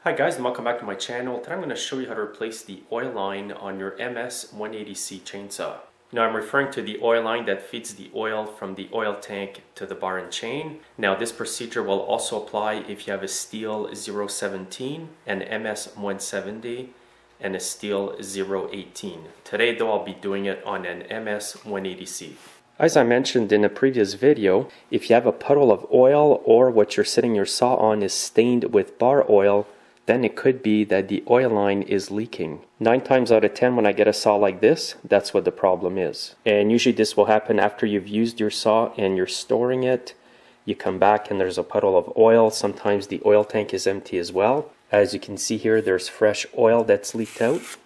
Hi guys, and welcome back to my channel. Today I'm going to show you how to replace the oil line on your MS180C chainsaw. Now I'm referring to the oil line that feeds the oil from the oil tank to the bar and chain. Now this procedure will also apply if you have a Stihl 017, an MS170, and a Stihl 018. Today though I'll be doing it on an MS180C. As I mentioned in a previous video, if you have a puddle of oil or what you're sitting your saw on is stained with bar oil, then it could be that the oil line is leaking. 9 times out of 10 when I get a saw like this, that's what the problem is. And usually this will happen after you've used your saw and you're storing it. You come back and there's a puddle of oil. Sometimes the oil tank is empty as well. As you can see here, there's fresh oil that's leaked out.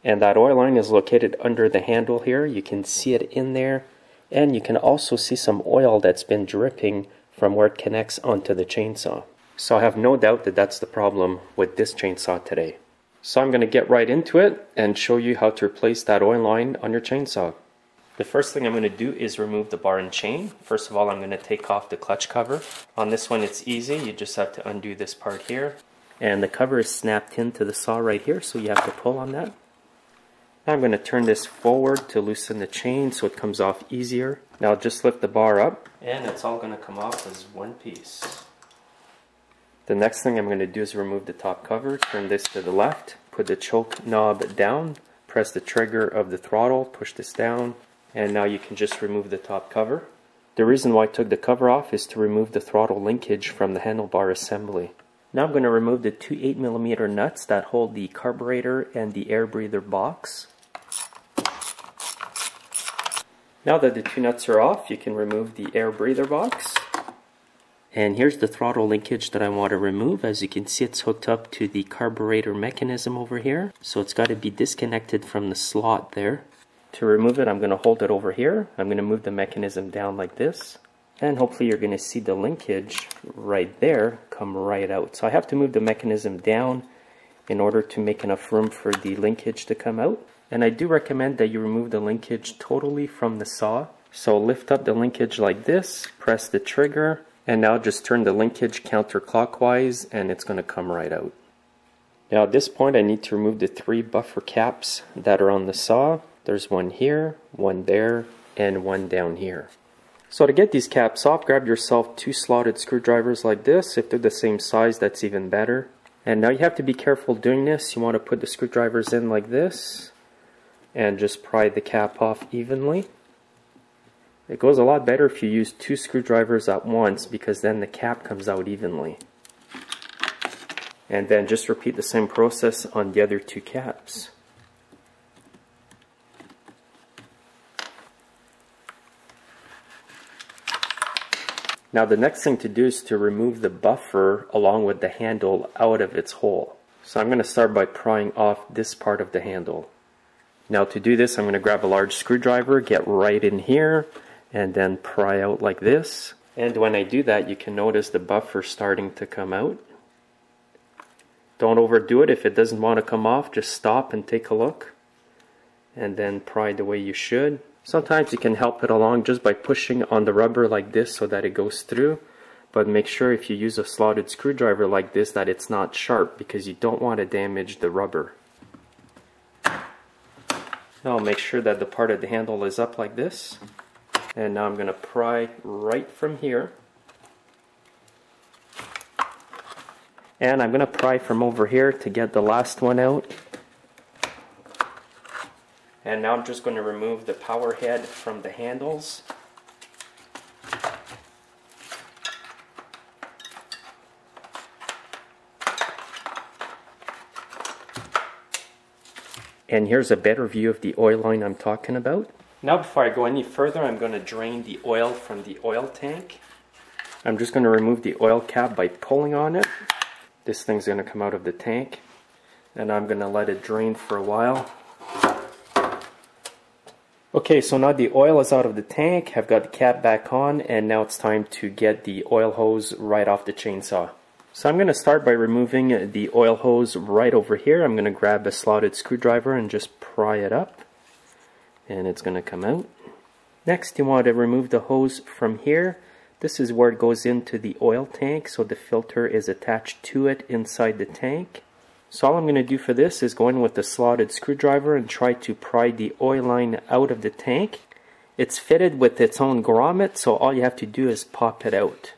And that oil line is located under the handle here. You can see it in there. And you can also see some oil that's been dripping from where it connects onto the chainsaw. So I have no doubt that that's the problem with this chainsaw today. So I'm going to get right into it and show you how to replace that oil line on your chainsaw. The first thing I'm going to do is remove the bar and chain. First of all, I'm going to take off the clutch cover. On this one it's easy, you just have to undo this part here. And the cover is snapped into the saw right here, so you have to pull on that. Now I'm going to turn this forward to loosen the chain so it comes off easier. Now just lift the bar up and it's all going to come off as one piece. The next thing I'm going to do is remove the top cover, turn this to the left, put the choke knob down, press the trigger of the throttle, push this down, and now you can just remove the top cover. The reason why I took the cover off is to remove the throttle linkage from the handlebar assembly. Now I'm going to remove the two 8mm nuts that hold the carburetor and the air breather box. Now that the two nuts are off, you can remove the air breather box. And here's the throttle linkage that I want to remove. As you can see, it's hooked up to the carburetor mechanism over here. So it's got to be disconnected from the slot there. To remove it, I'm going to hold it over here. I'm going to move the mechanism down like this. And hopefully you're going to see the linkage right there come right out. So I have to move the mechanism down in order to make enough room for the linkage to come out. And I do recommend that you remove the linkage totally from the saw. So lift up the linkage like this, press the trigger, and now just turn the linkage counterclockwise and it's going to come right out. Now at this point I need to remove the 3 buffer caps that are on the saw. There's one here, one there, and one down here. So to get these caps off, grab yourself 2 slotted screwdrivers like this. If they're the same size, that's even better. And now you have to be careful doing this. You want to put the screwdrivers in like this and just pry the cap off evenly. It goes a lot better if you use 2 screwdrivers at once because then the cap comes out evenly. And then just repeat the same process on the other 2 caps. Now the next thing to do is to remove the buffer along with the handle out of its hole. So I'm going to start by prying off this part of the handle. Now to do this, I'm going to grab a large screwdriver, get right in here, and then pry out like this. And when I do that, you can notice the buffer starting to come out. Don't overdo it. If it doesn't want to come off, just stop and take a look. And then pry the way you should. Sometimes you can help it along just by pushing on the rubber like this so that it goes through. But make sure if you use a slotted screwdriver like this that it's not sharp because you don't want to damage the rubber. Now make sure that the part of the handle is up like this. And now I'm going to pry right from here. And I'm going to pry from over here to get the last one out. And now I'm just going to remove the power head from the handles. And here's a better view of the oil line I'm talking about. Now before I go any further, I'm going to drain the oil from the oil tank. I'm just going to remove the oil cap by pulling on it. This thing's going to come out of the tank. And I'm going to let it drain for a while. Okay, so now the oil is out of the tank. I've got the cap back on, and now it's time to get the oil hose right off the chainsaw. So I'm going to start by removing the oil hose right over here. I'm going to grab a slotted screwdriver and just pry it up. And it's going to come out. Next, you want to remove the hose from here This is where it goes into the oil tank, so the filter is attached to it inside the tank. So all I'm going to do for this is go in with the slotted screwdriver and try to pry the oil line out of the tank. It's fitted with its own grommet, so all you have to do is pop it out.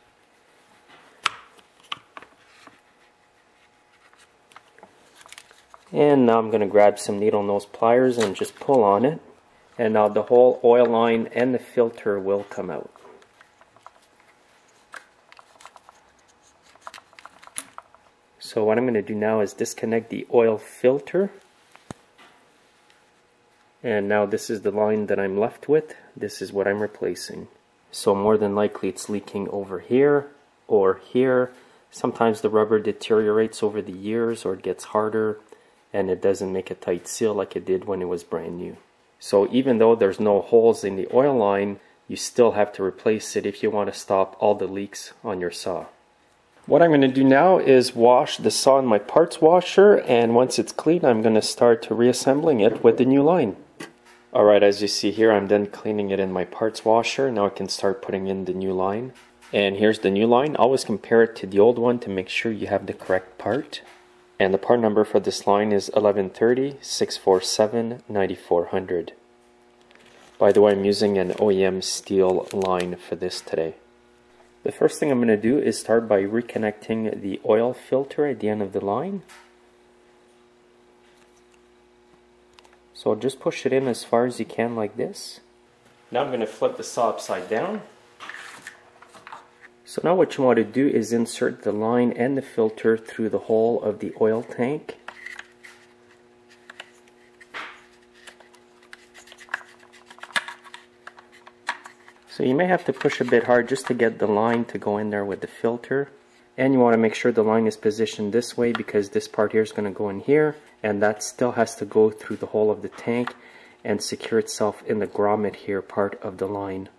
And now I'm going to grab some needle nose pliers and just pull on it. And now the whole oil line and the filter will come out. So what I'm going to do now is disconnect the oil filter. And now this is the line that I'm left with. This is what I'm replacing. So more than likely it's leaking over here or here. Sometimes the rubber deteriorates over the years or it gets harder and it doesn't make a tight seal like it did when it was brand new. So even though there's no holes in the oil line, you still have to replace it if you want to stop all the leaks on your saw. What I'm going to do now is wash the saw in my parts washer, and once it's clean I'm going to start reassembling it with the new line. Alright, as you see here, I'm done cleaning it in my parts washer. Now I can start putting in the new line. And here's the new line. Always compare it to the old one to make sure you have the correct part. And the part number for this line is 1130 647 9400. By the way, I'm using an OEM Stihl line for this today. The first thing I'm going to do is start by reconnecting the oil filter at the end of the line. So just push it in as far as you can like this. Now I'm going to flip the saw upside down. So now what you want to do is insert the line and the filter through the hole of the oil tank. So you may have to push a bit hard just to get the line to go in there with the filter. And you want to make sure the line is positioned this way because this part here is going to go in here, and that still has to go through the hole of the tank and secure itself in the grommet here part of the line.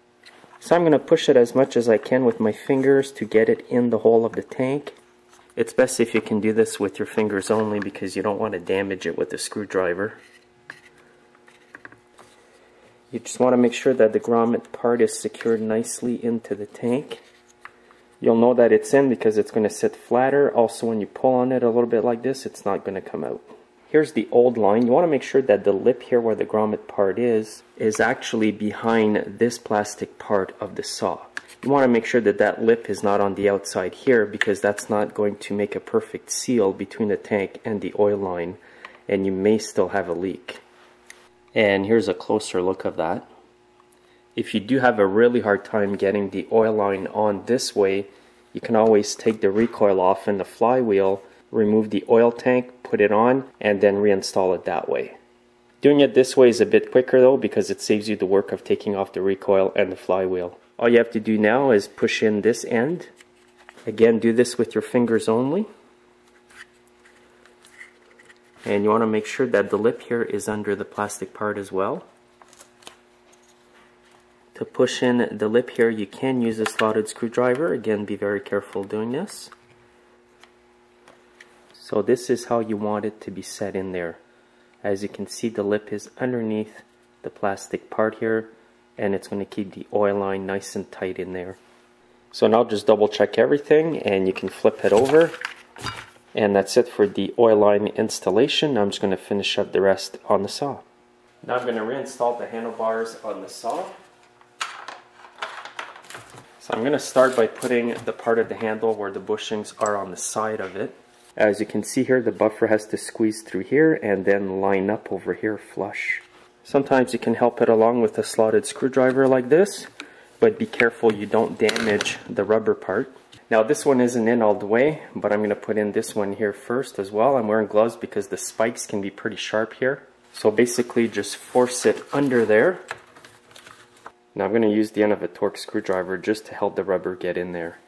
So I'm going to push it as much as I can with my fingers to get it in the hole of the tank. It's best if you can do this with your fingers only because you don't want to damage it with a screwdriver. You just want to make sure that the grommet part is secured nicely into the tank. You'll know that it's in because it's going to sit flatter. Also, when you pull on it a little bit like this, it's not going to come out. Here's the old line. You want to make sure that the lip here where the grommet part is actually behind this plastic part of the saw. You want to make sure that that lip is not on the outside here because that's not going to make a perfect seal between the tank and the oil line, and you may still have a leak. And here's a closer look of that. If you do have a really hard time getting the oil line on this way, you can always take the recoil off in the flywheel, remove the oil tank, put it on, and then reinstall it that way. Doing it this way is a bit quicker though because it saves you the work of taking off the recoil and the flywheel. All you have to do now is push in this end. Again, do this with your fingers only. And you want to make sure that the lip here is under the plastic part as well. To push in the lip here, you can use a slotted screwdriver. Again, be very careful doing this. So this is how you want it to be set in there. As you can see, the lip is underneath the plastic part here, and it's going to keep the oil line nice and tight in there. So now just double check everything and you can flip it over. And that's it for the oil line installation. I'm just going to finish up the rest on the saw. Now I'm going to reinstall the handlebars on the saw. So I'm going to start by putting the part of the handle where the bushings are on the side of it. As you can see here, the buffer has to squeeze through here and then line up over here flush. Sometimes you can help it along with a slotted screwdriver like this, but be careful you don't damage the rubber part. Now this one isn't in all the way, but I'm going to put in this one here first as well. I'm wearing gloves because the spikes can be pretty sharp here. So basically just force it under there. Now I'm going to use the end of a Torx screwdriver just to help the rubber get in there.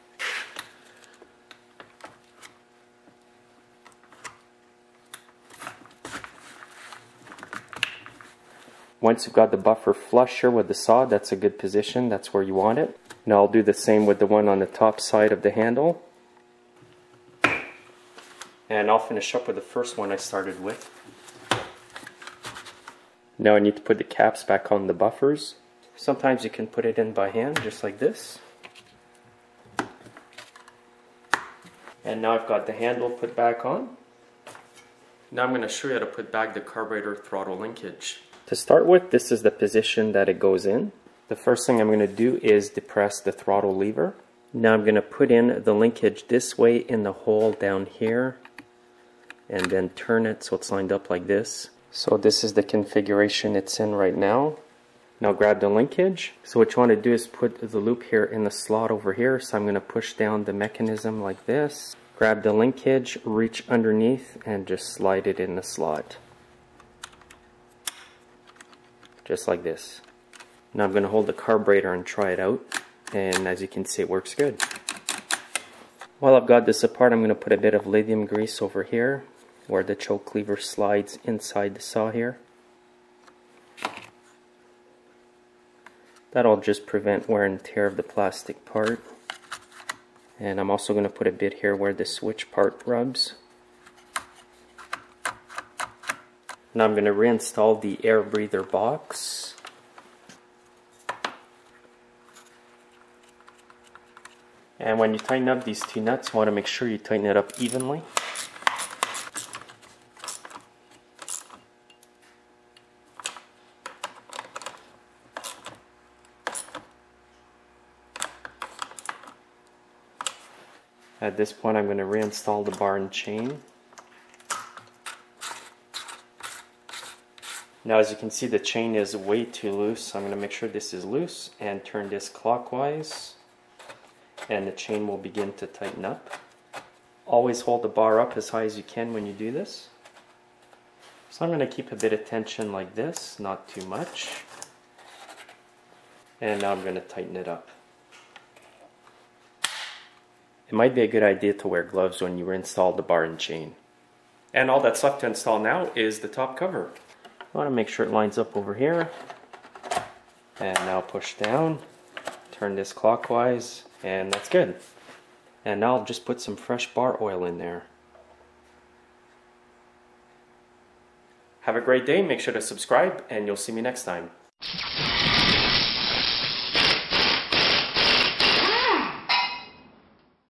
Once you've got the buffer flush here with the saw, that's a good position, that's where you want it. Now I'll do the same with the one on the top side of the handle. And I'll finish up with the first one I started with. Now I need to put the caps back on the buffers. Sometimes you can put it in by hand, just like this. And now I've got the handle put back on. Now I'm going to show you how to put back the carburetor throttle linkage. To start with, this is the position that it goes in. The first thing I'm going to do is depress the throttle lever. Now I'm going to put in the linkage this way in the hole down here, and then turn it so it's lined up like this. So this is the configuration it's in right now. Now grab the linkage. So what you want to do is put the loop here in the slot over here. So I'm going to push down the mechanism like this. Grab the linkage, reach underneath, and just slide it in the slot. Just like this. Now I'm going to hold the carburetor and try it out. And as you can see, it works good. While I've got this apart, I'm going to put a bit of lithium grease over here where the choke lever slides inside the saw here. That'll just prevent wear and tear of the plastic part. And I'm also going to put a bit here where the switch part rubs. Now I'm going to reinstall the air breather box. And when you tighten up these two nuts, you want to make sure you tighten it up evenly. At this point, I'm going to reinstall the bar and chain. Now, as you can see, the chain is way too loose, so I'm going to make sure this is loose and turn this clockwise, and the chain will begin to tighten up. Always hold the bar up as high as you can when you do this. So I'm going to keep a bit of tension like this, not too much. And now I'm going to tighten it up. It might be a good idea to wear gloves when you reinstall the bar and chain. And all that's left to install now is the top cover. I want to make sure it lines up over here. And now push down, turn this clockwise, and that's good. And now I'll just put some fresh bar oil in there. Have a great day, make sure to subscribe, and you'll see me next time.